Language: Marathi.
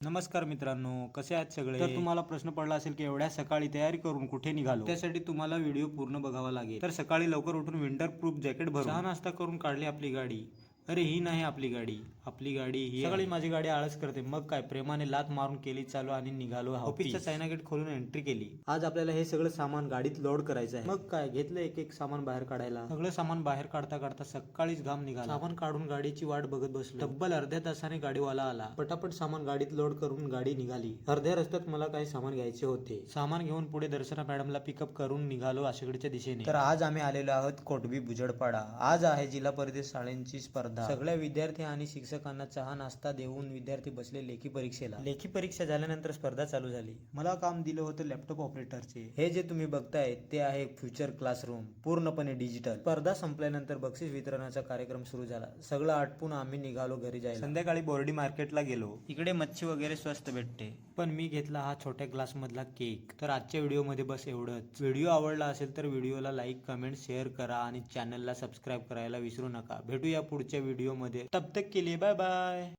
नमस्कार मित्रांनो, कसे आहात सगळे? तर तुम्हाला प्रश्न पडला असेल की एवढ्या सकाळी तयारी करून कुठे निघालो? त्यासाठी तुम्हाला व्हिडिओ पूर्ण बघावा लागेल. तर सकाळी लवकर उठून विंटर प्रूफ जॅकेट भरून चहा नाश्ता करून काढली आपली गाडी. अरे ही नाही आपली गाडी, आपली गाडी ही. सकाळी माझी गाडी आळस करते, मग काय प्रेमाने लात मारून केली चालू आणि निघालो. ऑफिसचा चायना गेट खोलून एंट्री केली. आज आपल्याला हे सगळं सामान गाडीत लोड करायचं आहे. मग काय घेतलं एक एक सामान बाहेर काढायला. सगळं सामान बाहेर काढता काढता सकाळीच घाम निघाला. सामान काढून गाडीची वाट बघत बसलो. तब्बल अर्ध्या तासाने गाडीवाला आला. पटापट सामान गाडीत लोड करून गाडी निघाली. अर्ध्या रस्त्यात मला काही सामान घ्यायचे होते. सामान घेऊन पुढे दर्शना मॅडमला पिकअप करून निघालो आशेकडच्या दिशेने. तर आज आम्ही आलेलो आहोत कोटबी बुजडपाडा. आज आहे जिल्हा परिषद शाळेंची स्पर्धा. सगळ्या विद्यार्थी आणि शिक्षकांना चहा नाश्ता देऊन विद्यार्थी बसले लेखी परीक्षेला. लेखी परीक्षा झाल्यानंतर स्पर्धा चालू झाली. मला काम दिलं होतं लॅपटॉप ऑपरेटरचे. हे जे तुम्ही बघताय ते आहे फ्युचर क्लासरूम, पूर्णपणे डिजिटल. स्पर्धा संपल्यानंतर बक्षीस वितरणाचा कार्यक्रम सुरू झाला. सगळं आटपून आम्ही निघालो घरी जायला. संध्याकाळी बोर्डी मार्केटला गेलो. इकडे मच्छी वगैरे स्वस्त भेटते, पण मी घेतला हा छोट्या ग्लास मधला केक. तर आजच्या व्हिडिओ मध्ये बस एवढंच. व्हिडिओ आवडला असेल तर व्हिडिओला लाईक, कमेंट, शेअर करा आणि चॅनलला सबस्क्राईब करायला विसरू नका. भेटूया पुढच्या व्हिडिओ मध्ये. तब तक के लिए बाय बाय.